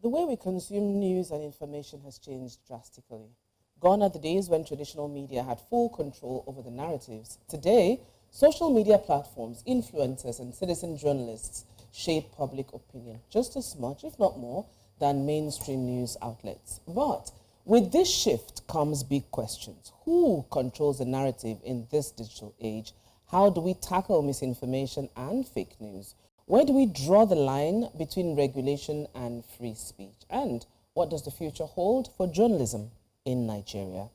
The way we consume news and information has changed drastically. Gone are the days when traditional media had full control over the narratives. Today, social media platforms, influencers, and citizen journalists shape public opinion just as much, if not more, than mainstream news outlets. But with this shift comes big questions. Who controls the narrative in this digital age? How do we tackle misinformation and fake news? Where do we draw the line between regulation and free speech? And what does the future hold for journalism in Nigeria?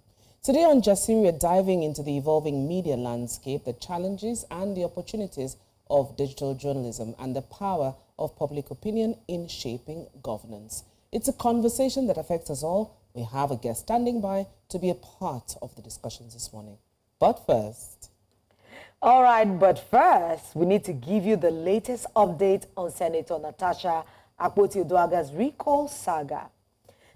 Today on Jasiri, we're diving into the evolving media landscape, the challenges and the opportunities of digital journalism, and the power of public opinion in shaping governance. It's a conversation that affects us all. We have a guest standing by to be a part of the discussions this morning. But first... All right, but first, we need to give you the latest update on Senator Natasha Akpoti-Uduaghan's recall saga.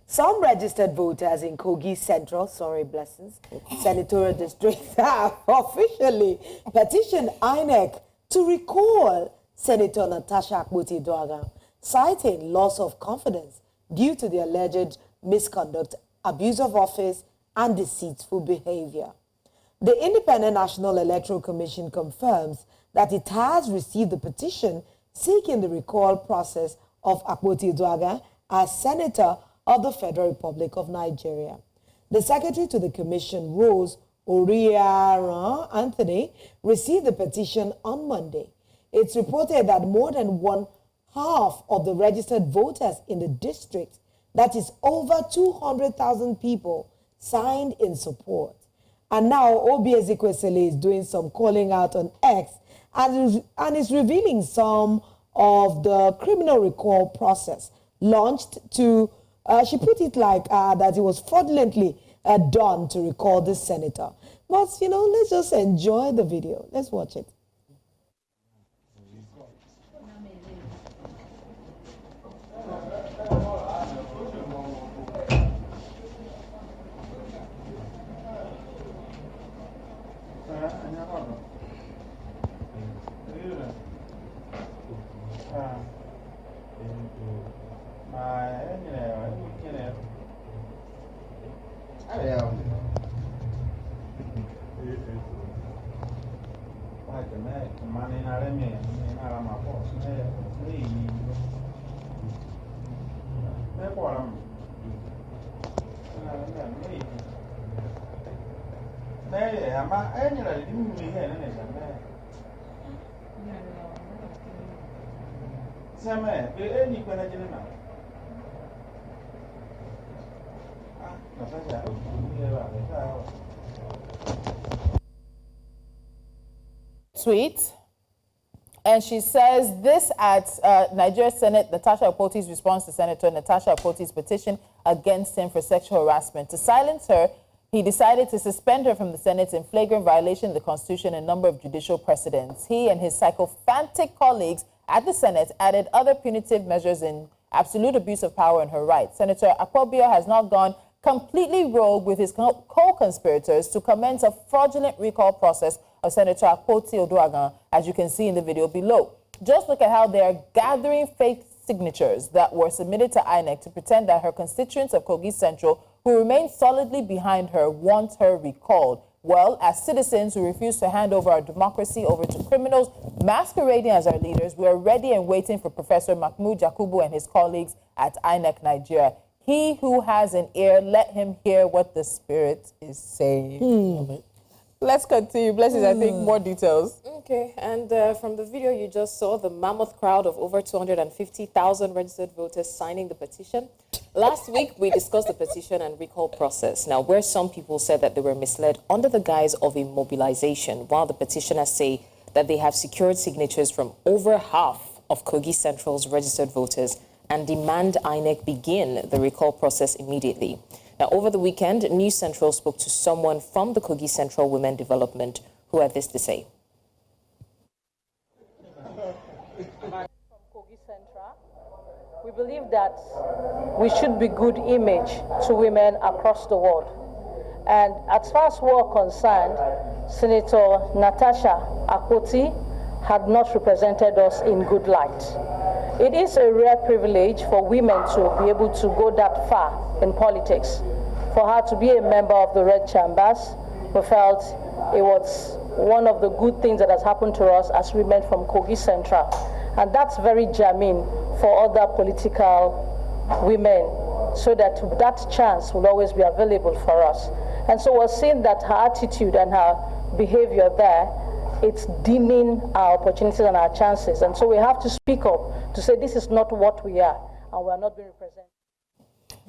Some registered voters in Kogi Central, senatorial district have officially petitioned INEC to recall Senator Natasha Akpoti-Uduaghan, citing loss of confidence due to the alleged misconduct, abuse of office, and deceitful behavior. The Independent National Electoral Commission confirms that it has received the petition seeking the recall process of Akpoti-Uduaghan as Senator of the Federal Republic of Nigeria. The Secretary to the Commission, Rose Oriaran Anthony, received the petition on Monday. It's reported that more than one-half of the registered voters in the district, that is over 200,000 people, signed in support. And now Obi Ezekwesili is doing some calling out on X and is revealing some of the criminal recall process launched to, she put it like that it was fraudulently done to recall this senator. But, you know, let's just enjoy the video. Let's watch it. Tweet, and she says this at Nigeria Senate, Natasha Akpoti's response to Senator Natasha Akpoti's petition against him for sexual harassment. To silence her, he decided to suspend her from the Senate in flagrant violation of the Constitution and a number of judicial precedents. He and his sycophantic colleagues at the Senate added other punitive measures in absolute abuse of power and her rights. Senator Akpobio has now gone completely rogue with his co-conspirators to commence a fraudulent recall process of Senator Akpoti-Uduaghan, as you can see in the video below. Just look at how they are gathering fake signatures that were submitted to INEC to pretend that her constituents of Kogi Central, who remain solidly behind her, want her recalled. Well, as citizens who refuse to hand over our democracy over to criminals masquerading as our leaders, we are ready and waiting for Professor Mahmoud Yakubu and his colleagues at INEC Nigeria. He who has an ear, let him hear what the Spirit is saying. Let's continue. Blessings, I think more details. Okay, and from the video you just saw, the mammoth crowd of over 250,000 registered voters signing the petition. Last week, we discussed the petition and recall process. Now, where some people said that they were misled under the guise of a mobilization, while the petitioners say that they have secured signatures from over half of Kogi Central's registered voters and demand INEC begin the recall process immediately. Now, over the weekend, News Central spoke to someone from the Kogi Central Women Development who had this to say. From Kogi Central, we believe that we should be good image to women across the world. And as far as we're concerned, Senator Natasha Akpoti had not represented us in good light. It is a rare privilege for women to be able to go that far in politics. For her to be a member of the Red Chambers, we felt it was one of the good things that has happened to us as women from Kogi Central. And that's very germane for other political women, so that that chance will always be available for us. And so we're seeing that her attitude and her behavior there, it's dimming our opportunities and our chances. And so we have to speak up to say this is not what we are, and we are not being represented.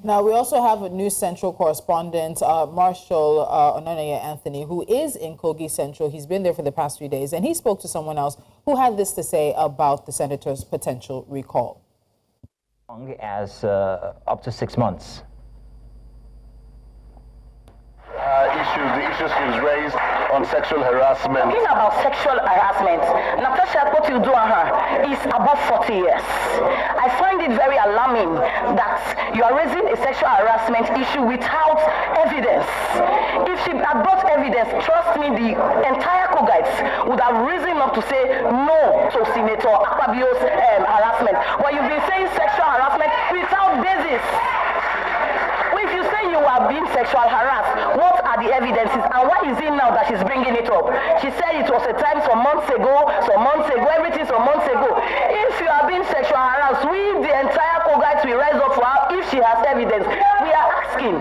Now, we also have a News Central correspondent, Marshall Ononeye Anthony, who is in Kogi Central. He's been there for the past few days, and he spoke to someone else who had this to say about the senator's potential recall. As up to 6 months. The issues she's raised on sexual harassment. Talking about sexual harassment, Natasha Akpoti-Uduaghan is above 40 years. I find it very alarming that you are raising a sexual harassment issue without evidence. If she had brought evidence, trust me, the entire Kogites would have risen up to say no to Senator Akpabio's harassment. But you've been saying sexual harassment without basis. If you say you are being sexual harassed, what are the evidences, and why is it now that she's bringing it up? She said it was a time some months ago, everything some months ago. If you are being sexual harassed, we, the entire Kogites, will rise up for her if she has evidence. We are asking,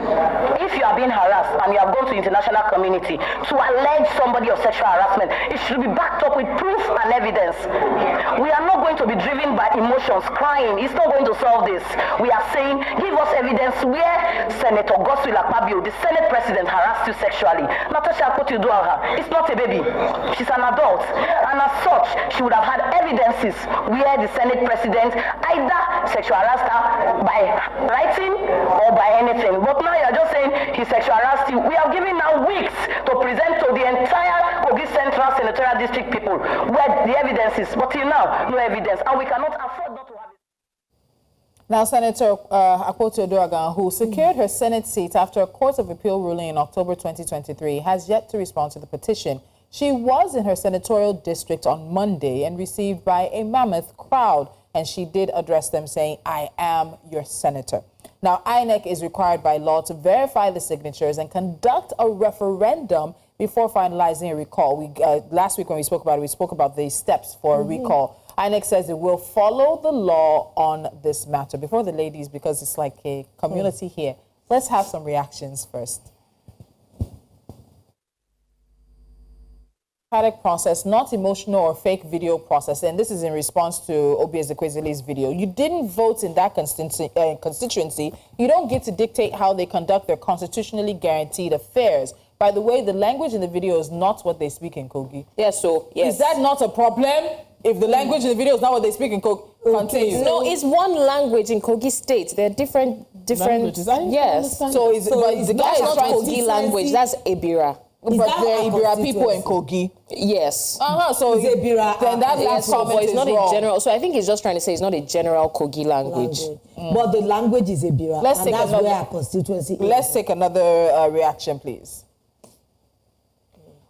if you are being harassed and you have gone to the international community to allege somebody of sexual harassment, it should be backed up with proof and evidence. We are not going to be driven by emotions, crying. It's not going to solve this. We are saying, give us evidence where Senator Akpabio, the Senate President, harassed you sexually. Natasha Akpoti-Uduaghan is not a baby. She's an adult. And as such, she would have had evidences where the Senate President either sexual harassed her by writing or by anything. But now you're just saying he sexual harassed you. We are giving now weeks to present to the entire Kogi Central Senatorial District people where the evidence is. But till now, no evidence. And we cannot afford not to have it. Now, Senator Akpoti-Uduaghan, who secured her Senate seat after a Court of Appeal ruling in October 2023, has yet to respond to the petition. She was in her senatorial district on Monday and received by a mammoth crowd, and she did address them saying, "I am your senator." Now, INEC is required by law to verify the signatures and conduct a referendum before finalizing a recall. Last week when we spoke about it, we spoke about the steps for a recall. INEC says it will follow the law on this matter. Before the ladies, because it's like a community here, let's have some reactions first. Process, not emotional or fake video process, and this is in response to Obi Ezekwesili's video. You didn't vote in that constituency. You don't get to dictate how they conduct their constitutionally guaranteed affairs. By the way, the language in the video is not what they speak in Kogi. Yes, so yes. Is that not a problem? If the language in the video is not what they speak in Kogi, continue. No, it's one language in Kogi State. There are different languages. But Yes. the guy That's is not trying to Kogi language. That's Ebira. But there are people in Kogi. Yes. So Ebira. then that comment it's is not wrong. a general. So I think he's just trying to say it's not a general Kogi language. But the language is Ebira. Let's and take that's another- where our constituency is. Let's take another reaction, please.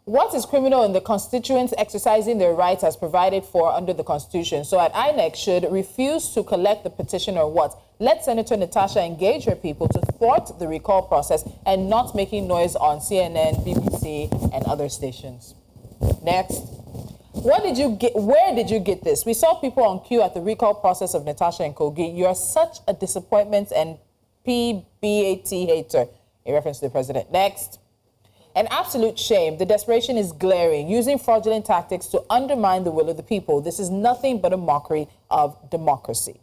What is criminal in the constituents exercising their rights as provided for under the Constitution? So at INEC should refuse to collect the petition or what? Let Senator Natasha engage her people to thwart the recall process and not making noise on CNN, BBC, and other stations. Next. Where did you get this? We saw people on queue at the recall process of Natasha and Kogi. You are such a disappointment and PBAT hater, in reference to the president. Next. An absolute shame. The desperation is glaring, using fraudulent tactics to undermine the will of the people. This is nothing but a mockery of democracy.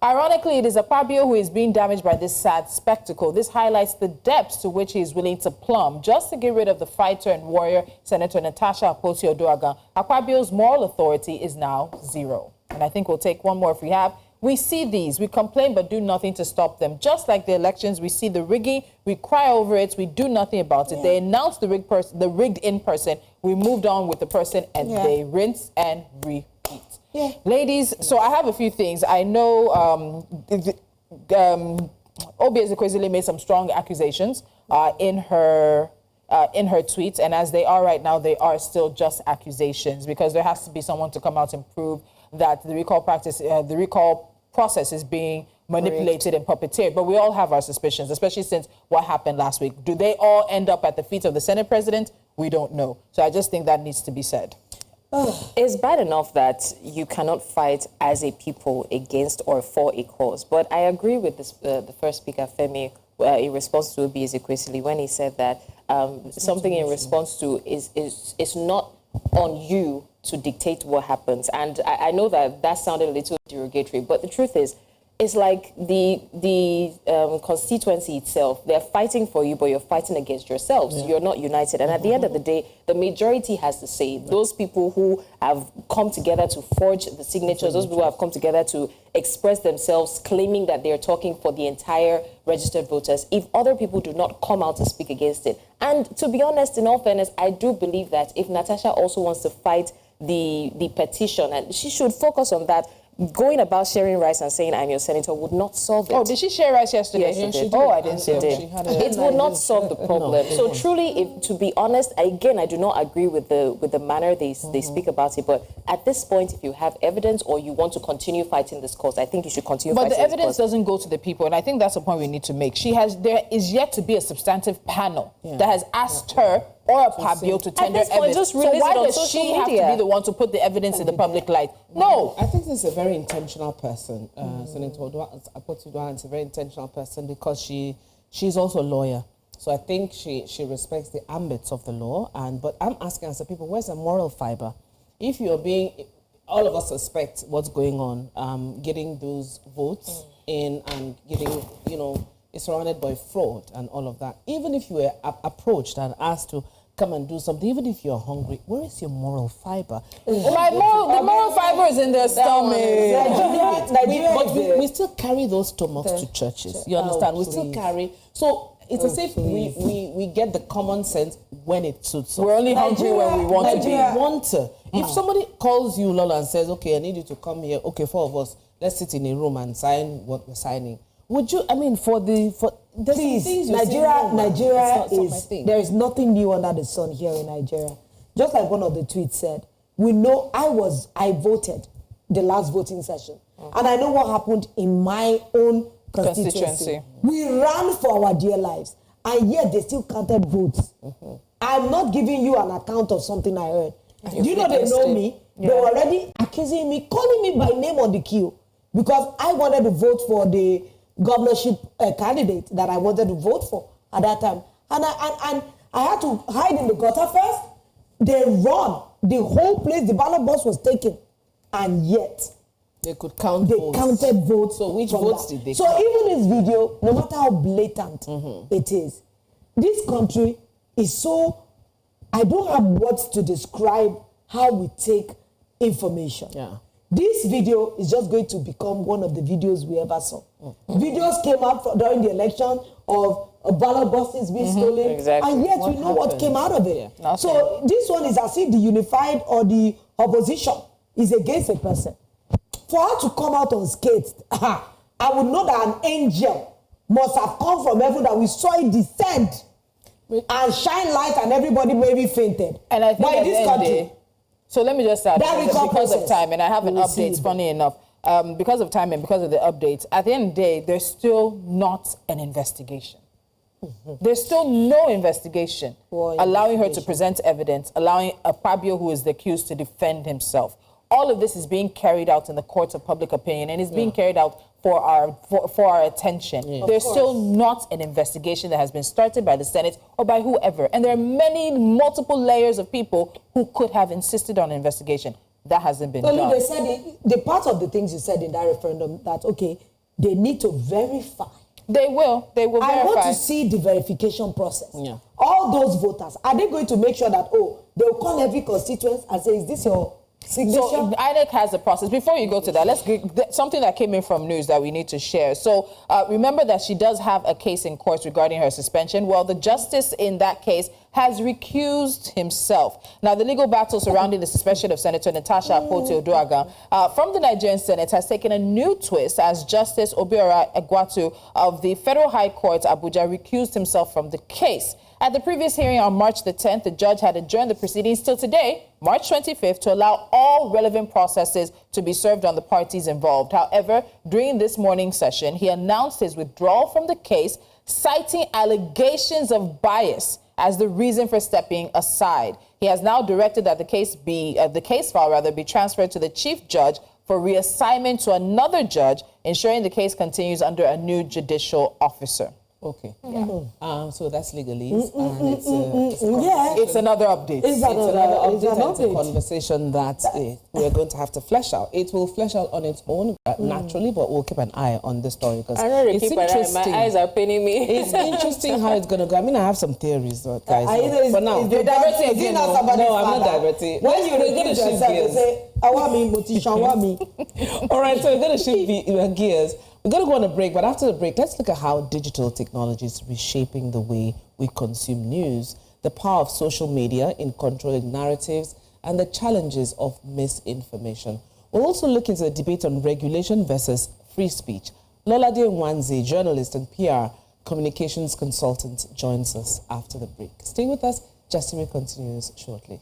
Ironically, it is Akpabio who is being damaged by this sad spectacle. This highlights the depths to which he is willing to plumb just to get rid of the fighter and warrior, Senator Natasha Akpoti-Uduaghan. Akpabio's moral authority is now zero. And I think we'll take one more if we have. We see these, we complain but do nothing to stop them. Just like the elections, we see the rigging, we cry over it, we do nothing about it. They announce the rigged in person, we moved on with the person, and they rinse and repeat. Ladies, so I have a few things. I know Obi Ezekwesili made some strong accusations in her tweets, and as they are right now, they are still just accusations because there has to be someone to come out and prove that the recall process is being manipulated and puppeteered. But we all have our suspicions, especially since what happened last week. Do they all end up at the feet of the Senate president? We don't know. So I just think that needs to be said. It's bad enough that you cannot fight as a people against or for a cause. But I agree with this, the first speaker, Femi, in response to Obi Ezekwesili, when he said that something in response to is not on you to dictate what happens. And I know that sounded a little derogatory, but the truth is, it's like the constituency itself. They're fighting for you, but you're fighting against yourselves. Yeah. You're not united. And at the end of the day, the majority has to say. Those people who have come together to forge the signatures, those people who have come together to express themselves, claiming that they're talking for the entire registered voters, if other people do not come out to speak against it. And to be honest, in all fairness, I do believe that if Natasha also wants to fight the petition, and she should focus on that, going about sharing rice and saying I'm your senator would not solve it. Oh, did she share rice yesterday? Yes, she did. Oh, I didn't see it. It would not solve the problem. No. So truly, to be honest, again, I do not agree with the manner they speak about it. But at this point, if you have evidence or you want to continue fighting this cause, I think you should continue fighting this cause. But the evidence doesn't go to the people, and I think that's the point we need to make. There is yet to be a substantive panel that has asked her or a Pabio to tender evidence. So why does she have to be the one to put the evidence in the public light? No. I think this is a very intentional person. Senator Akpoti-Uduaghan is a very intentional person because she's also a lawyer. So I think she respects the ambits of the law. But I'm asking as a people, where's the moral fiber? If you're all of us suspect what's going on, getting those votes in and getting, it's surrounded by fraud and all of that. Even if you were approached and asked to come and do something, even if you're hungry, where is your moral fiber? The moral fiber is in their stomach. We still carry those stomachs to churches. You understand? We still carry. So it's as if we get the common sense when it suits us. We're only hungry when we want to be. If somebody calls you, Lola, and says, okay, I need you to come here. Okay, 4 of us, let's sit in a room and sign what we're signing. Would you, please, Nigeria there is nothing new under the sun here in Nigeria. Just like one of the tweets said, we know I voted the last voting session. And I know what happened in my own constituency. We ran for our dear lives, and yet they still counted votes. I'm not giving you an account of something I heard. You know they know me. Yeah. They were already accusing me, calling me by name on the queue, because I wanted to vote for the governorship candidate that I wanted to vote for at that time. And I had to hide in the gutter first. They run. The whole place, the ballot box was taken. And yet, they could count votes. They counted votes. So which votes did they count? So even this video, no matter how blatant it is, this country is so, I don't have words to describe how we take information. Yeah. This video is just going to become one of the videos we ever saw. Videos came up during the election of ballot boxes being stolen, and yet we know what came out of it. Yeah. So this one is as if the unified or the opposition is against a person. For her to come out unscathed, I would know that an angel must have come from heaven, that we saw it descend and shine light, and everybody maybe fainted. And I think but in this country, so let me just add, because of time, and I have an update, funny enough, because of time and because of the updates, at the end of the day, there's still not an investigation. There's still no investigation allowing her to present evidence, allowing a Fabio who is the accused to defend himself. All of this is being carried out in the courts of public opinion, and is being carried out for our attention. There's still not an investigation that has been started by the Senate or by whoever. And there are multiple layers of people who could have insisted on an investigation. That hasn't been done. They said the part of the things you said in that referendum, that, okay, they need to verify. They will verify. I want to see the verification process. Yeah. All those voters, are they going to make sure that, they'll call every constituent and say, is this your signature? So INEC has a process. Before you go to that, let's get something that came in from news that we need to share. So remember that she does have a case in court regarding her suspension. Well, the justice in that case has recused himself. Now, the legal battle surrounding the suspension of Senator Natasha Akpoti-Uduaghan from the Nigerian Senate has taken a new twist as Justice Obiora Egwatu of the Federal High Court, Abuja, recused himself from the case. At the previous hearing on March the 10th, the judge had adjourned the proceedings till today, March 25th, to allow all relevant processes to be served on the parties involved. However, during this morning's session, he announced his withdrawal from the case, citing allegations of bias as the reason for stepping aside. He has now directed that the case file be transferred to the chief judge for reassignment to another judge, ensuring the case continues under a new judicial officer. Okay. Yeah. So that's legalese, and it's another update. It's a conversation that we're going to have to flesh out. It will flesh out on its own naturally, but we'll keep an eye on this story because it's interesting. My eyes are paining me. It's interesting how it's going to go. I mean, I have some theories, guys. But now, you're diverting again. No, I'm not diverting. When you repeat yourself, you say, "Awami, Mutisha, Awami." All right, so we're going to shift gears. We're going to go on a break, but after the break, let's look at how digital technology is reshaping the way we consume news, the power of social media in controlling narratives, and the challenges of misinformation. We'll also look into the debate on regulation versus free speech. Lolade Nwanze, journalist and PR communications consultant, joins us after the break. Stay with us. Justine continues shortly.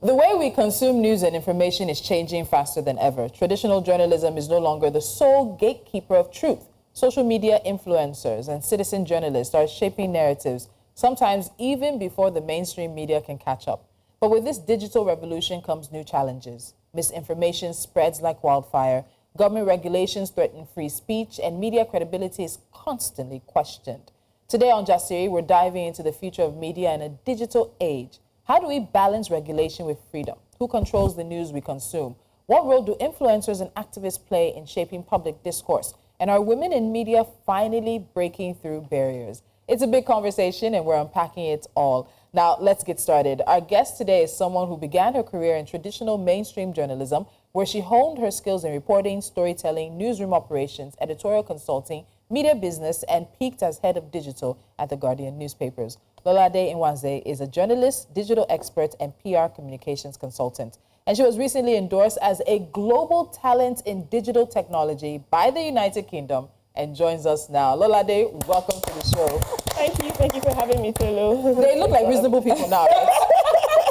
The way we consume news and information is changing faster than ever. Traditional journalism is no longer the sole gatekeeper of truth. Social media influencers and citizen journalists are shaping narratives, sometimes even before the mainstream media can catch up. But with this digital revolution comes new challenges. Misinformation spreads like wildfire, government regulations threaten free speech, and media credibility is constantly questioned. Today on Jasiri, we're diving into the future of media in a digital age. How do we balance regulation with freedom? Who controls the news we consume? What role do influencers and activists play in shaping public discourse? And are women in media finally breaking through barriers? It's a big conversation and we're unpacking it all. Now, let's get started. Our guest today is someone who began her career in traditional mainstream journalism, where she honed her skills in reporting, storytelling, newsroom operations, editorial consulting, media business, and peaked as head of digital at the Guardian newspapers. Lolade Nwanze is a journalist, digital expert, and PR communications consultant. And she was recently endorsed as a global talent in digital technology by the United Kingdom and joins us now. Lolade, welcome to the show. Thank you for having me, Tolu. They look like reasonable people now, right?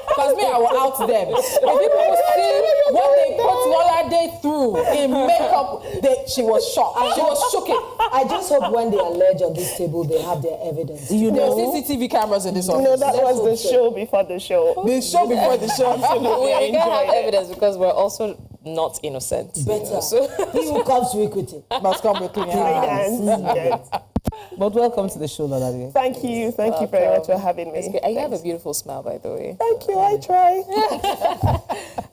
Because me, I will out them. If people see what they put Lolade through in makeup, she was shocked. She was shook. I just hope when they allege on this table, they have their evidence. You know, CCTV cameras in this office. No, that was the show before the show. The show before the show. We can't have evidence because we're also not innocent. Better. So he who comes to equity must come with clean hands. Yes. But welcome to the show, Lolade. Thank you very much for having me. You have a beautiful smile, by the way. Thank you, I try.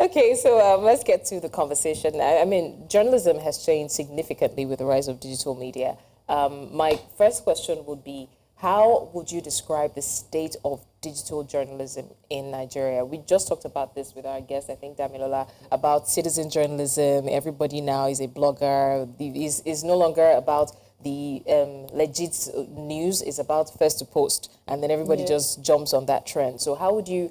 Okay, so let's get to the conversation. I mean, journalism has changed significantly with the rise of digital media. My first question would be, how would you describe the state of digital journalism in Nigeria? We just talked about this with our guest, I think, Damilola, about citizen journalism. Everybody now is a blogger. Is no longer about the legit news, is about first to post, and then everybody just jumps on that trend. So how would you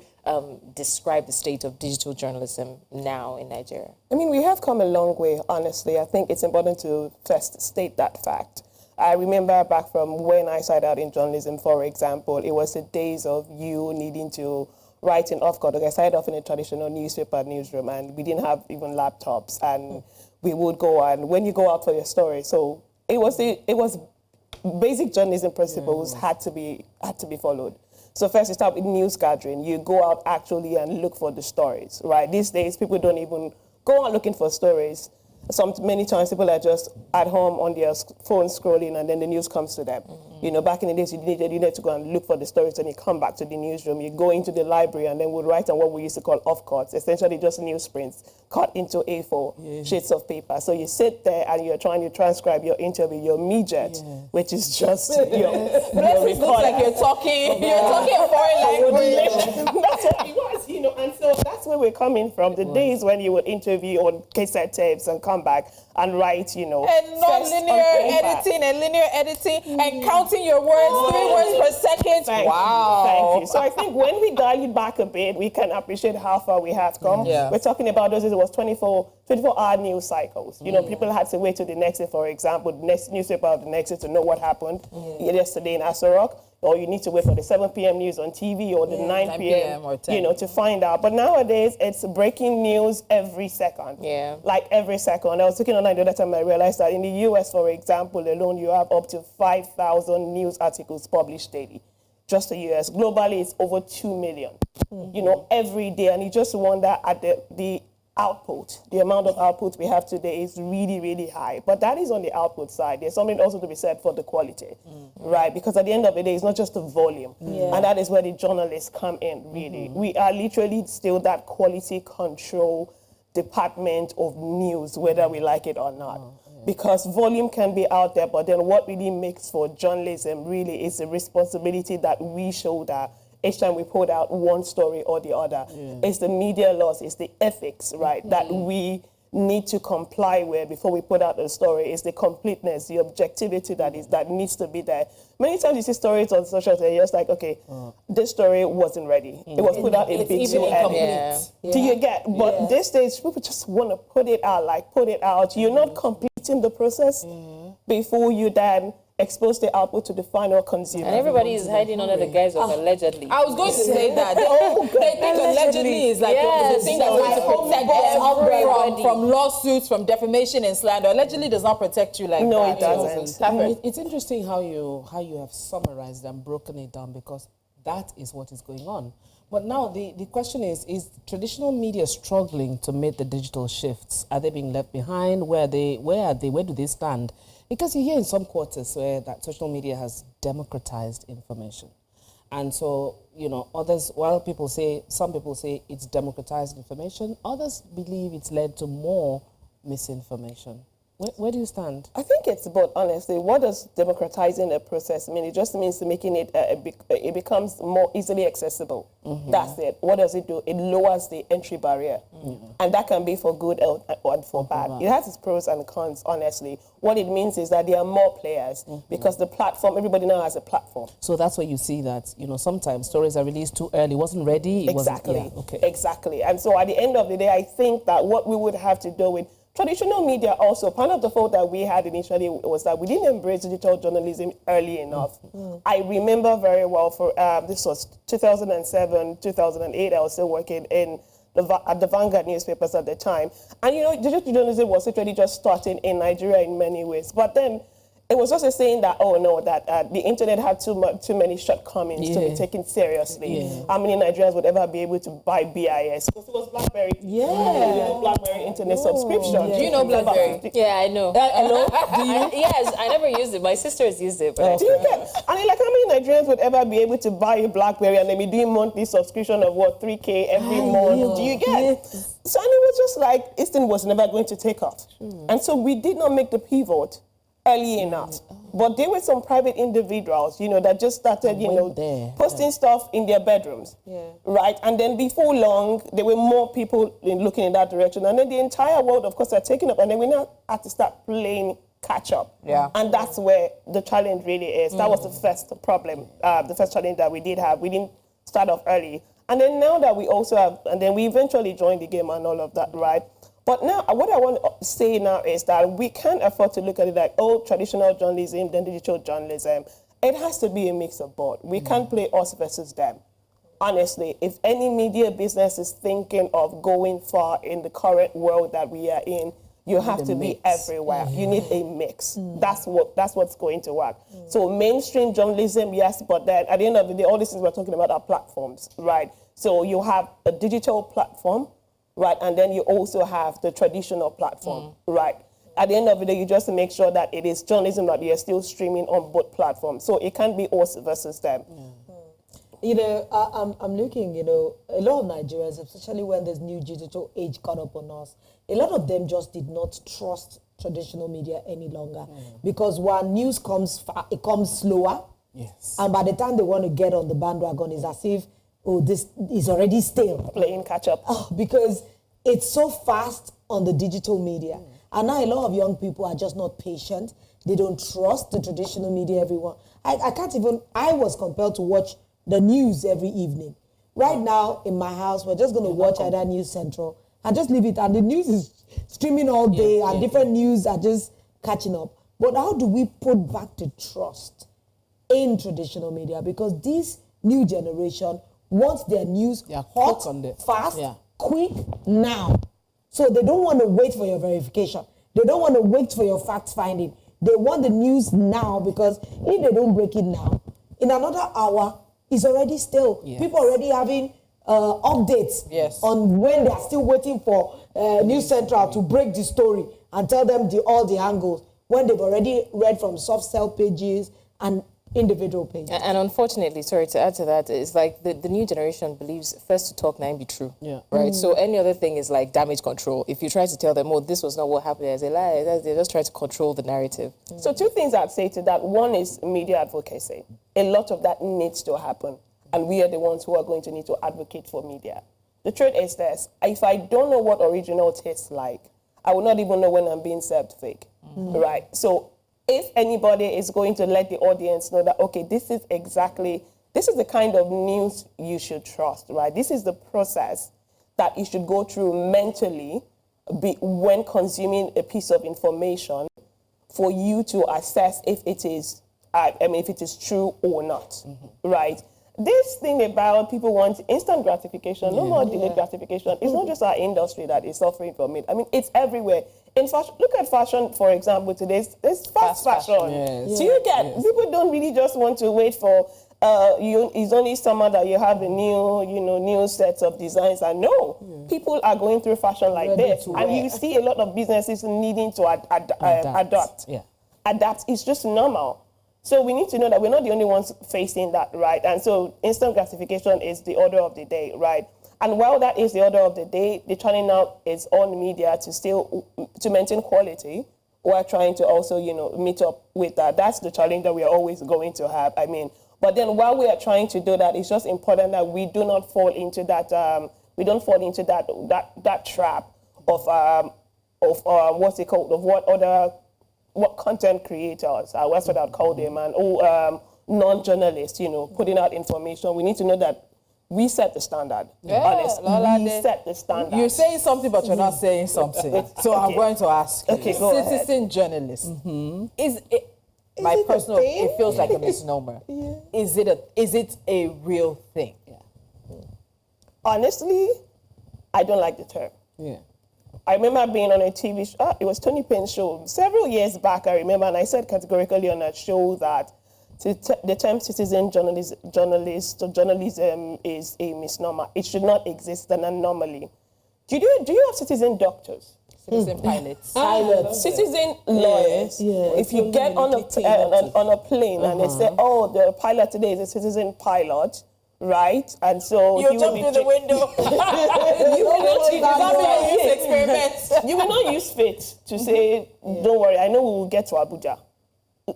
describe the state of digital journalism now in Nigeria? I mean, we have come a long way, honestly. I think it's important to first state that fact. I remember back from when I started out in journalism, for example, it was the days of you needing to write in off-code. I started off in a traditional newspaper newsroom, and we didn't have even laptops, and we would go, and when you go out for your story, so it was basic journalism principles had to be followed. So first you start with news gathering. You go out actually and look for the stories, right? These days people don't even go out looking for stories. Many times people are just at home on their phone scrolling, and then the news comes to them. You know, back in the days you needed to go and look for the stories, and you come back to the newsroom. You go into the library, and then we'll write on what we used to call off-cuts, essentially just newsprints cut into A4 sheets of paper. So you sit there and you're trying to transcribe your interview, your midget, which is just your recorder. Looks like you're talking a foreign language. That's what it was, you know. And so So that's where we're coming from. The days when you would interview on cassette tapes and come back and write, you know, and non-linear editing and linear editing and counting your words, 3 words per second. Thank you. So I think when we dial it back a bit, we can appreciate how far we have come. Yeah. We're talking about those, it was 24-hour news cycles. You know, people had to wait till the next day, for example, the next newspaper of the next day to know what happened yesterday in Asorok. Or you need to wait for the 7 p.m. news on TV or the 9 p.m. or 10. you know, to find out. But nowadays, it's breaking news every second. Yeah. Like every second. I was looking online the other time, I realized that in the U.S., for example, alone, you have up to 5,000 news articles published daily. Just the U.S. Globally, it's over 2 million, you know, every day. And you just wonder at the output, the amount of output we have today is really, really high. But that is on the output side. There's something also to be said for the quality, right? Because at the end of the day, it's not just the volume. And that is where the journalists come in, really. We are literally still that quality control department of news, whether we like it or not. Because volume can be out there, but then what really makes for journalism really is the responsibility that we shoulder each time we put out one story or the other. It's the media laws, it's the ethics, right, that we need to comply with before we put out a story. It's the completeness, the objectivity that needs to be there. Many times you see stories on social media, you're just like, okay, this story wasn't ready. It was put out a bit too early. Do you get? But these days, people just want to put it out. You're not completing the process before you then expose the output to the final consumer. And everybody is hiding under the guise of allegedly. I was going to say that. They think allegedly is like the thing that's going to protect them from lawsuits, from defamation and slander. Allegedly does not protect you like that. No, it doesn't. It's interesting how you have summarized and broken it down, because that is what is going on. But now the question is traditional media struggling to make the digital shifts? Are they being left behind? Where do they stand? Because you hear in some quarters where that social media has democratized information. And so, you know, some people say it's democratized information, others believe it's led to more misinformation. Where do you stand? I think it's both, honestly. What does democratizing a process mean? It just means making it, it becomes more easily accessible. That's it. What does it do? It lowers the entry barrier. And that can be for good and for bad. It has its pros and cons, honestly. What it means is that there are more players because the platform, everybody now has a platform. So that's where you see that, you know, sometimes stories are released too early, wasn't ready. Exactly. And so at the end of the day, I think that what we would have to do with traditional media also, part of the fault that we had initially was that we didn't embrace digital journalism early enough. I remember very well this was 2007, 2008, I was still working at the Vanguard newspapers at the time. And, you know, digital journalism was literally just starting in Nigeria in many ways. But then it was just a saying that, oh no, that the internet had too many shortcomings to be taken seriously. How many Nigerians would ever be able to buy BIS? Because it was BlackBerry. BlackBerry internet subscription. Do you know BlackBerry? Yeah, I know. Hello? Do you? Yes, I never used it. My sister has used it. But do you get? I mean, like, how many Nigerians would ever be able to buy a BlackBerry and then be doing monthly subscription of what, 3K every month? Do you get? So and it was just like this thing was never going to take off, and so we did not make the pivot early enough. But there were some private individuals, you know, that just started, you know, posting stuff in their bedrooms, right? And then before long, there were more people looking in that direction. And then the entire world, of course, had taken up. And then we now had to start playing catch up. And that's where the challenge really is. That was the first problem, the first challenge that we did have. We didn't start off early. And then now that we also have, and then we eventually joined the game and all of that, right? But now, what I want to say now is that we can't afford to look at it like, oh, traditional journalism, then digital journalism. It has to be a mix of both. We can't play us versus them. Honestly, if any media business is thinking of going far in the current world that we are in, you have to be everywhere. You need a mix. That's what's going to work. So mainstream journalism, yes, but then at the end of the day, all these things we're talking about are platforms, right? So you have a digital platform, right, and then you also have the traditional platform, right? At the end of the day, you just make sure that it is journalism that you're still streaming on both platforms. So it can't be us versus them. You know, I'm looking, you know, a lot of Nigerians, especially when this new digital age caught up on us, a lot of them just did not trust traditional media any longer because when news comes, it comes slower. And by the time they want to get on the bandwagon, it's as if oh, this is already stale. Playing catch up. Oh, because it's so fast on the digital media. And now a lot of young people are just not patient. They don't trust the traditional media, everyone. I can't even, I was compelled to watch the news every evening. Right now, in my house, we're just going to watch either News Central and just leave it. And the news is streaming all day and different news are just catching up. But how do we put back the trust in traditional media? Because this new generation wants their news hot, fast, quick, now. So they don't want to wait for your verification. They don't want to wait for your fact-finding. They want the news now, because if they don't break it now, in another hour, it's already stale. People are already having updates on when they are still waiting for News Central to break the story and tell them all the angles, when they've already read from soft sell pages and individual pages. And unfortunately, sorry to add to that, it's like the new generation believes first to talk, now be true. Right? So any other thing is like damage control. If you try to tell them, oh, this was not what happened, as a lie, they just try to control the narrative. So two things I'd say to that. One is media advocacy. A lot of that needs to happen. And we are the ones who are going to need to advocate for media. The truth is this: if I don't know what original tastes like, I will not even know when I'm being served fake. Right? So if anybody is going to let the audience know that, okay, this is the kind of news you should trust, right? This is the process that you should go through mentally when consuming a piece of information for you to assess if it is, if it is true or not, right? This thing about people want instant gratification, no more delayed gratification. It's not just our industry that is suffering from it. I mean, it's everywhere. In fashion, look at fashion, for example, today. There's fast fashion. So you get, people don't really just want to wait for, it's only summer that you have the new sets of designs. And no, people are going through fashion like this. And you see a lot of businesses needing to adapt. Adapt is just normal. So we need to know that we're not the only ones facing that, right? And so instant gratification is the order of the day, right? And while that is the order of the day, the challenge now is on media to maintain quality, while trying to also, meet up with that. That's the challenge that we are always going to have. I mean, but then while we are trying to do that, it's just important that we do not fall into that. That trap of what's it called? Of what content creators, that's what I'd call them, and non-journalists, putting out information. We need to know that we set the standard. Honestly, we set the standard. You're saying something, but you're not saying something. So I'm going to ask you. Okay, go ahead. Citizen journalist. It feels like a misnomer. Is it a real thing? Honestly, I don't like the term. I remember being on a TV show, it was Tony Payne's show, several years back, I remember, and I said categorically on that show that the term citizen journalism is a misnomer. It should not exist, an anomaly. Do you have citizen doctors? Citizen pilots. Citizen lawyers. If you get on a plane and they say, oh, the pilot today is a citizen pilot, right? And so you jump through the window. You will not use faith to say, don't worry, I know we will get to Abuja.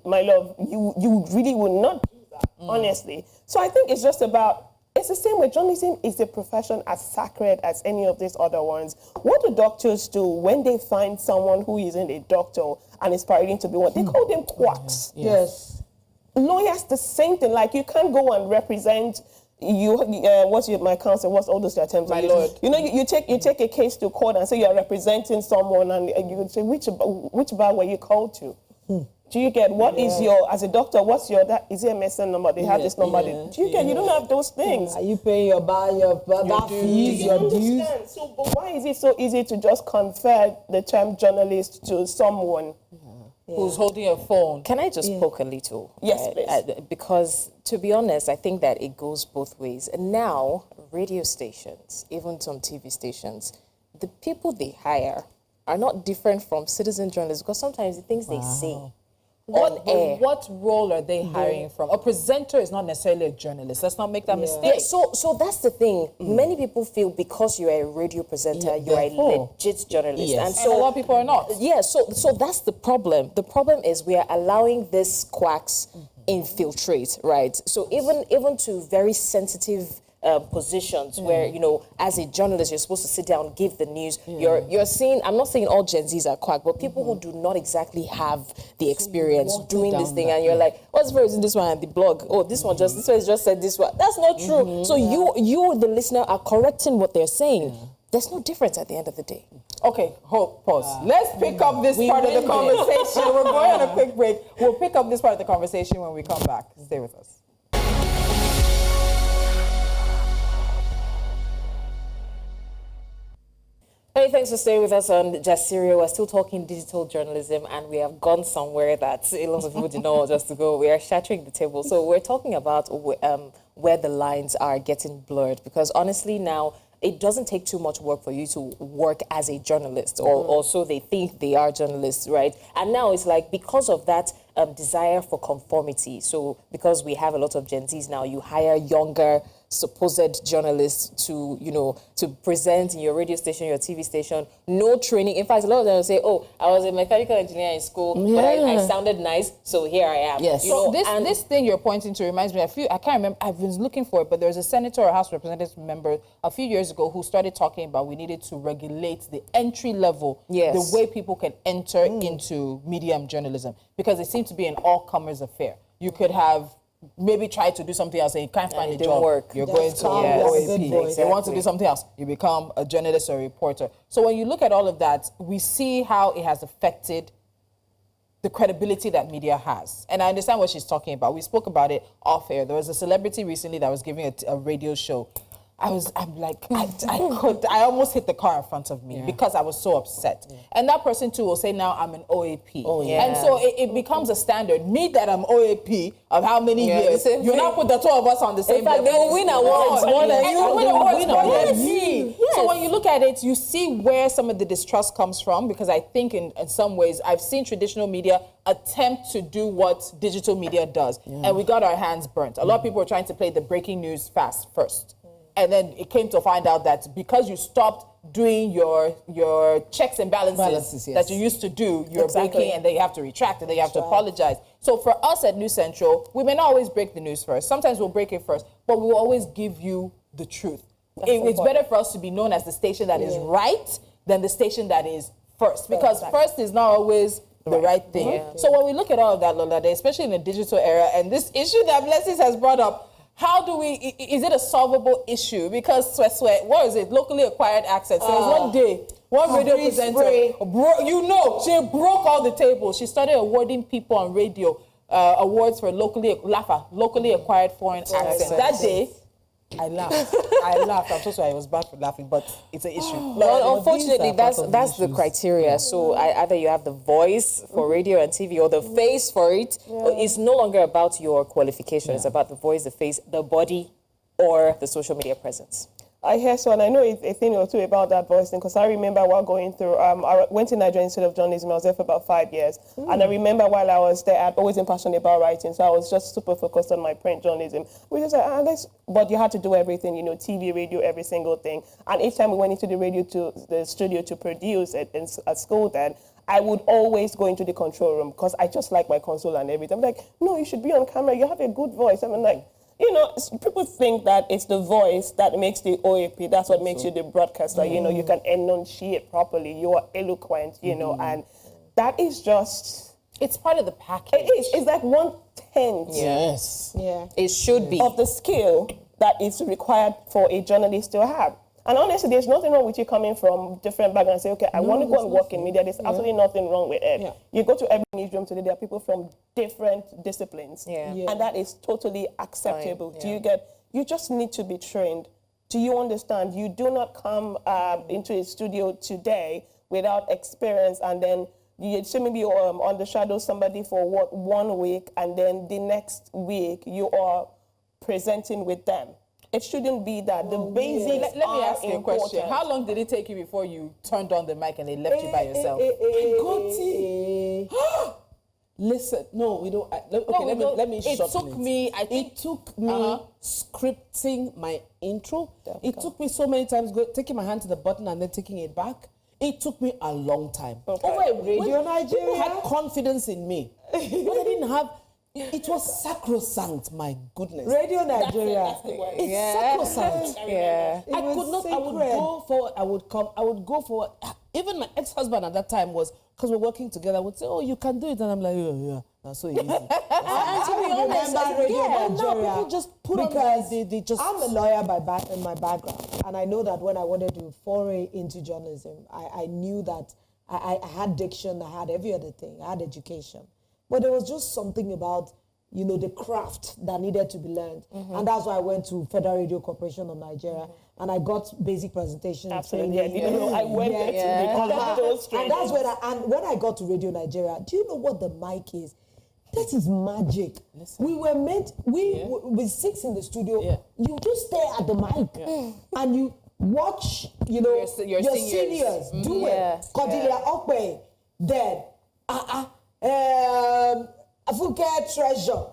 My love, you really will not do that, honestly. So I think it's just about, it's the same way. Journalism is a profession as sacred as any of these other ones. What do doctors do when they find someone who isn't a doctor and is parading to be one? They call them quacks. Yes. Lawyers, the same thing. Like, you can't go and represent my counsel, what's all those terms? My lord. You take a case to court and say you're representing someone, and you would say, which bar were you called to? Do you get, what is your, as a doctor, what's your, is it a medicine number? They have this number. Do you get, you don't have those things. Are you paying your fees, your dues? So, but why is it so easy to just confer the term journalist to someone who's holding a phone? Can I just poke a little? Yes, please. Because, to be honest, I think that it goes both ways. And now, radio stations, even some TV stations, the people they hire are not different from citizen journalists, because sometimes the things they say on air. What role are they hiring from? A presenter is not necessarily a journalist. Let's not make that mistake. Yeah, so that's the thing. Many people feel because you're a radio presenter, you're a legit journalist. And so a lot of people are not. Yeah, so that's the problem. The problem is we are allowing these quacks infiltrate, right? So even to very sensitive positions where, you know, as a journalist, you're supposed to sit down, give the news. You're seeing, I'm not saying all Gen Zs are quack, but people who do not exactly have the experience doing this thing, and you're like, what's the difference in this one and the blog? Oh, this one just said this one. That's not true. So you, the listener, are correcting what they're saying. There's no difference at the end of the day. Okay, hold, pause. Let's pick up this part of the conversation. We're going on a quick break. We'll pick up this part of the conversation when we come back. Stay with us. Hey, thanks for staying with us on Jasirio. We're still talking digital journalism, and we have gone somewhere that a lot of people did not want us to go. We are shattering the table. So we're talking about where the lines are getting blurred, because honestly now, it doesn't take too much work for you to work as a journalist, or so they think they are journalists, right? And now it's like, because of that desire for conformity, so because we have a lot of Gen Zs now, you hire younger, supposed journalists to, you know, to present in your radio station, your TV station, no training. In fact, a lot of them will say, oh, I was a mechanical engineer in school, but I sounded nice, so here I am. Yes. You So know, this thing you're pointing to reminds me, I can't remember, I've been looking for it, but there was a senator or House Representative member a few years ago who started talking about we needed to regulate the entry level, the way people can enter into medium journalism, because it seemed to be an all-comers affair. You could have maybe try to do something else and you can't find a job. You're going to OAP. You want to do something else, you become a journalist or a reporter. So when you look at all of that, we see how it has affected the credibility that media has. And I understand what she's talking about. We spoke about it off air. There was a celebrity recently that was giving a radio show. I almost hit the car in front of me because I was so upset. And that person too will say, now I'm an OAP. And so it becomes a standard. Me that I'm OAP of how many years, you now put the two of us on the same level. They will win awards more than you. So when you look at it, you see where some of the distrust comes from, because I think in some ways, I've seen traditional media attempt to do what digital media does. And we got our hands burnt. A lot of people were trying to play the breaking news fast first. And then it came to find out that because you stopped doing your checks and balances that you used to do, you're breaking, and then you have to retract, and then you have to apologize. So for us at News Central, we may not always break the news first. Sometimes we'll break it first, but we will always give you the truth. It's better for us to be known as the station that is right than the station that is first, because first is not always the right thing. So when we look at all of that, Lolade, especially in the digital era, and this issue that Blessings has brought up, how do we, is it a solvable issue? Because, what is it, locally acquired access? There was one day, one radio presenter, she broke all the tables. She started awarding people on radio awards for locally acquired foreign access. That day, I laughed. I'm so sorry, I was bad for laughing, but it's an issue. Well, unfortunately, that's the criteria. So either you have the voice for radio and TV or the face for it. It's no longer about your qualification. It's about the voice, the face, the body, or the social media presence. I hear so, and I know a thing or two about that voice thing, because I remember while going through, I went to Nigeria Institute of Journalism. I was there for about 5 years. And I remember while I was there, I'd always been passionate about writing, so I was just super focused on my print journalism. We just like, but you had to do everything, you know, TV, radio, every single thing. And each time we went into the studio to produce at school then, I would always go into the control room, because I just like my console and everything. I'm like, no, you should be on camera. You have a good voice. I'm like, you know, people think that it's the voice that makes the OAP. That's what makes you the broadcaster. You know, you can enunciate properly. You are eloquent, you know, and that is just... It's part of the package. It is. It's like 1/10. Yes. Yeah. It should be. Of the skill that is required for a journalist to have. And honestly, there's nothing wrong with you coming from different backgrounds and say, okay, I want to go and work in media. There's absolutely nothing wrong with it. You go to every newsroom today, there are people from different disciplines. And that is totally acceptable. You just need to be trained. Do you understand? You do not come into a studio today without experience, and then you maybe undershadow somebody for 1 week, and then the next week you are presenting with them. It shouldn't be that. The basics Let me ask you a question. How long did it take you before you turned on the mic and they left you by yourself? Listen, no, we don't. Let me It took me, I think... It took me scripting my intro. It took me so many times taking my hand to the button and then taking it back. It took me a long time. Over Radio Nigeria? People had confidence in me. But I didn't have... It was sacrosanct, my goodness. Radio Nigeria. That's the word. It's sacrosanct. Yeah. I could not, I would go for, I would go for, even my ex-husband at that time was, because we're working together, would say, oh, you can do it. And I'm like, yeah, that's so easy. And to be honest, now people just put because on they just... I'm a lawyer in my background, and I know that when I wanted to foray into journalism, I knew that I had diction, I had every other thing, I had education. But there was just something about, you know, the craft that needed to be learned. And that's why I went to Federal Radio Corporation of Nigeria, and I got basic presentation Absolutely. training. You know, I went there to those And that's when I got to Radio Nigeria, do you know what the mic is? That is magic. Listen. We were meant, with 6 in the studio, you just stare at the mic and you watch, you know, your seniors do it. Cordelia Okwe, dead. Afuke Treasure.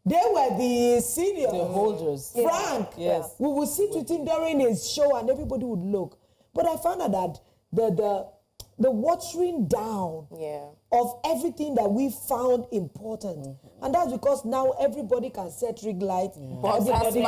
They were the seniors. The holders. Frank. Yes. We would sit with him during his show and everybody would look. But I found out that the watering down of everything that we found important. And that's because now everybody can set rig lights. Everybody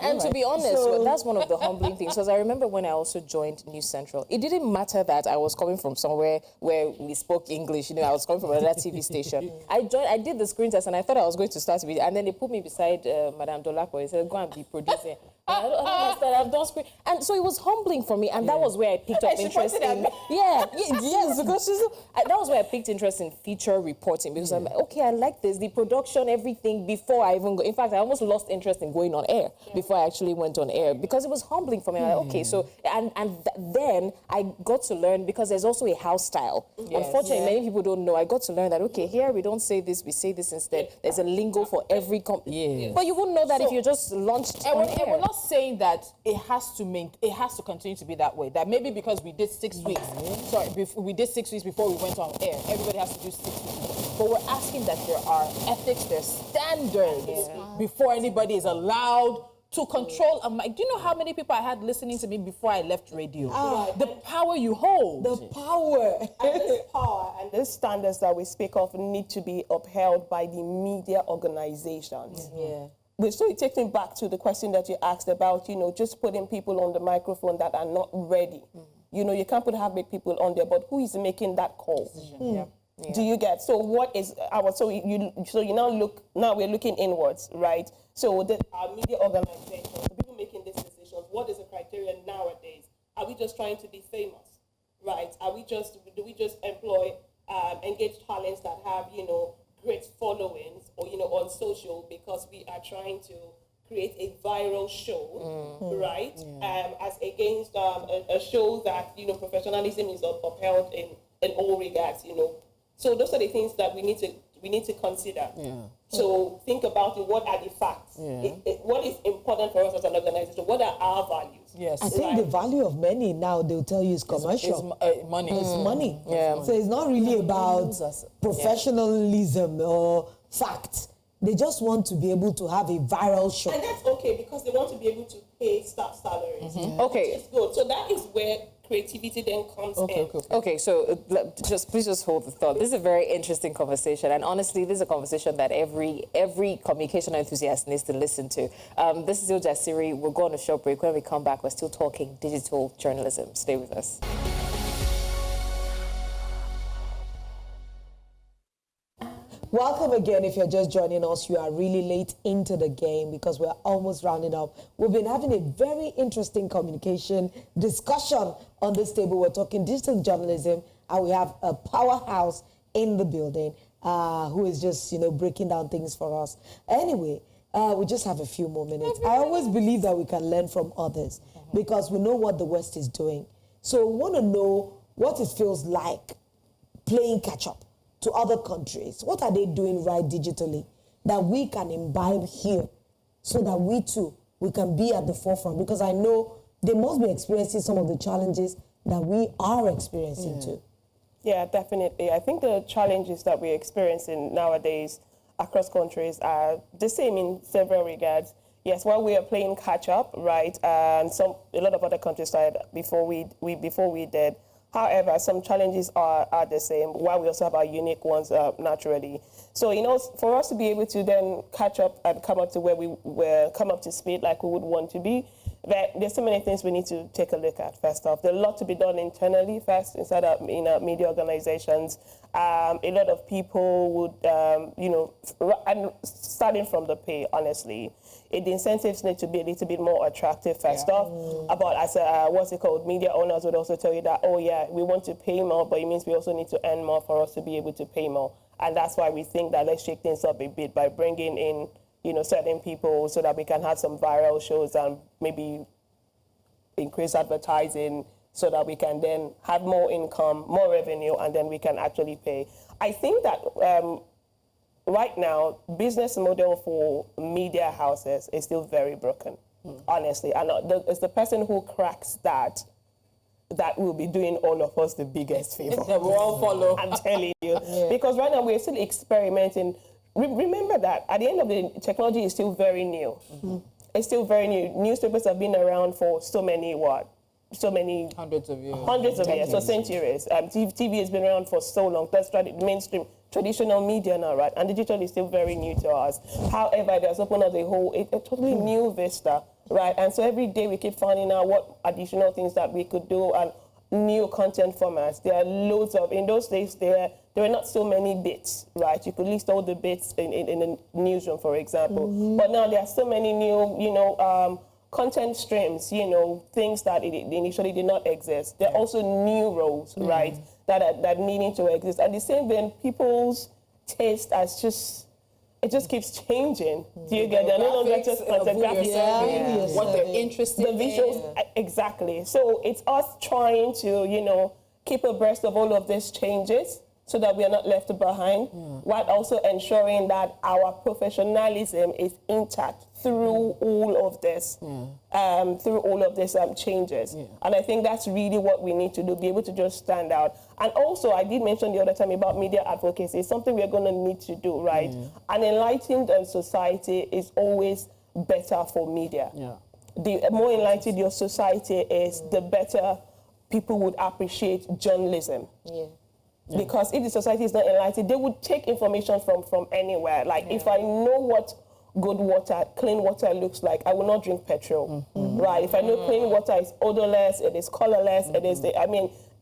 And to be honest, that's one of the humbling things. Because I remember when I also joined News Central, it didn't matter that I was coming from somewhere where we spoke English. You know, I was coming from another TV station. I did the screen test and I thought I was going to start with it. And then they put me beside Madame Dolako. They said, go and be producing. I don't understand. I've done screen. And so it was humbling for me. And that was where I picked up interest in... Yes, because that was where I picked interest in feature reporting. Because I'm like, okay, I like this. The production, everything, before I even go... In fact, I almost lost interest in going on air before I actually went on air. Because it was humbling for me. I'm like, okay, so... Then I got to learn, because there's also a house style. Unfortunately, many people don't know. I got to learn that, okay, here we don't say this, we say this instead. There's a lingo for every... But you wouldn't know that if you just launched on air. We're not saying that it has to continue to be that way. That maybe because we did 6 weeks, we did 6 weeks before we went on air, everybody has to do 6 weeks. But we're asking that there are ethics, there are standards before anybody is allowed to control a mic. Do you know how many people I had listening to me before I left radio? The power you hold. The power. And this power and these standards that we speak of need to be upheld by the media organizations. So it takes me back to the question that you asked about, you know, just putting people on the microphone that are not ready. You know, you can't have big people on there, but who is making that call? Do you get? So what is our? So you now we're looking inwards, right? So our media organizations, the people making these decisions, what is the criteria nowadays? Are we just trying to be famous, right? Do we just employ engaged talents that have, you know, great followings, or, you know, on social, because we are trying to create a viral show, right? As against a show that, you know, professionalism is upheld in all regards, you know. So those are the things that we need to consider. So think about it. What are the facts? What is important for us as an organization? What are our values? I think the value of many now, they'll tell you, is commercial. Money. It's money. So it's not really about professionalism or facts. They just want to be able to have a viral show. And that's okay, because they want to be able to pay staff salaries. Okay. Which is good. So that is where creativity then comes in. Okay, so please just hold the thought. This is a very interesting conversation, and honestly, this is a conversation that every communication enthusiast needs to listen to. This is Ilja Siri. We'll go on a short break. When we come back, we're still talking digital journalism. Stay with us. Welcome again. If you're just joining us, you are really late into the game because we're almost rounding up. We've been having a very interesting communication discussion on this table. We're talking digital journalism, and we have a powerhouse in the building who is just, you know, breaking down things for us. Anyway, we just have a few more minutes. I always believe that we can learn from others because we know what the West is doing. So we want to know what it feels like playing catch-up to other countries. What are they doing right digitally that we can imbibe here so that we too, we can be at the forefront? Because I know they must be experiencing some of the challenges that we are experiencing too. Yeah, definitely. I think the challenges that we're experiencing nowadays across countries are the same in several regards. Yes, while we are playing catch up, right, and a lot of other countries started before we did. However, some challenges are the same, while we also have our unique ones naturally. So, for us to be able to then catch up and come up to where we were, come up to speed like we would want to be, there's so many things we need to take a look at. First off, there's a lot to be done internally first inside our media organizations. A lot of people would, and starting from the pay, honestly, the incentives need to be a little bit more attractive first off. About as what's it called? Media owners would also tell you that, oh yeah, we want to pay more, but it means we also need to earn more for us to be able to pay more. And that's why we think that let's shake things up a bit by bringing in, certain people so that we can have some viral shows and maybe increase advertising so that we can then have more income, more revenue, and then we can actually pay. I think that right now, business model for media houses is still very broken, honestly. And it's the person who cracks that will be doing all of us the biggest favor. That we'll all follow. I'm telling you. Because right now we're still experimenting. Remember that at the end of the day, technology is still very new. It's still very new. Newspapers have been around for so many hundreds of years. So centuries. TV has been around for so long. That's mainstream, traditional media now, right? And digital is still very new to us. However, it has opened up a totally new vista, right? And so every day we keep finding out what additional things that we could do and new content formats. There are loads of, in those days, there were not so many bits, right? You could list all the bits in a newsroom, for example. But now there are so many new, content streams, things that initially did not exist. There are also new roles, right, that needing to exist. And the same then, people's taste it just keeps changing. Do you get that? No longer just content graphics. What they're interested in. The visuals, exactly. So it's us trying to, keep abreast of all of these changes so that we are not left behind, while also ensuring that our professionalism is intact through all of this, changes. And I think that's really what we need to do, be able to just stand out. And also, I did mention the other time about media advocacy. It's something we're going to need to do, right? An enlightened society is always better for media. The more enlightened your society is, the better people would appreciate journalism. Because if the society is not enlightened, they would take information from anywhere. Like, if I know what good water, clean water looks like, I will not drink petrol, right? If I know clean water is odorless, it is colorless, it is,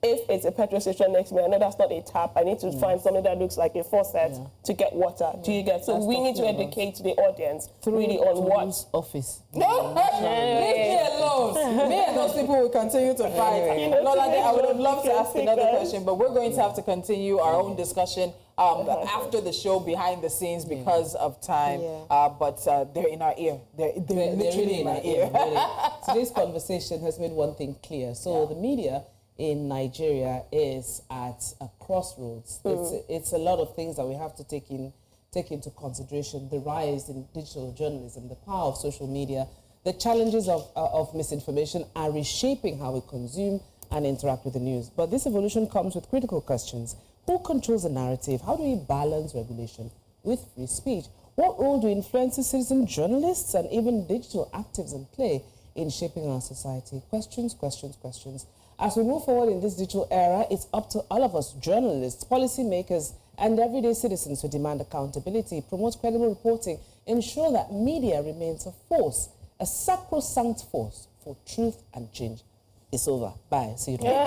if it's a petrol station next to me, I know that's not a tap. I need to find something that looks like a faucet to get water. Do you get? So that's we need to educate the audience really on what office. No, leave me alone. Me and those people will continue to fight. Lolade, I would have loved to ask another question, but we're going to have to continue our own discussion after the show behind the scenes because of time. But they're in our ear. They're literally in our ear. Really. Today's conversation has made one thing clear. So the media in Nigeria is at a crossroads. It's a lot of things that we have to take into consideration. The rise in digital journalism, the power of social media, the challenges of misinformation are reshaping how we consume and interact with the news. But this evolution comes with critical questions. Who controls the narrative? How do we balance regulation with free speech? What role do influencers, citizen journalists, and even digital activism play in shaping our society? Questions, questions, questions. As we move forward in this digital era, it's up to all of us, journalists, policymakers, and everyday citizens to demand accountability, promote credible reporting, ensure that media remains a force, a sacrosanct force for truth and change. It's over. Bye. See you tomorrow.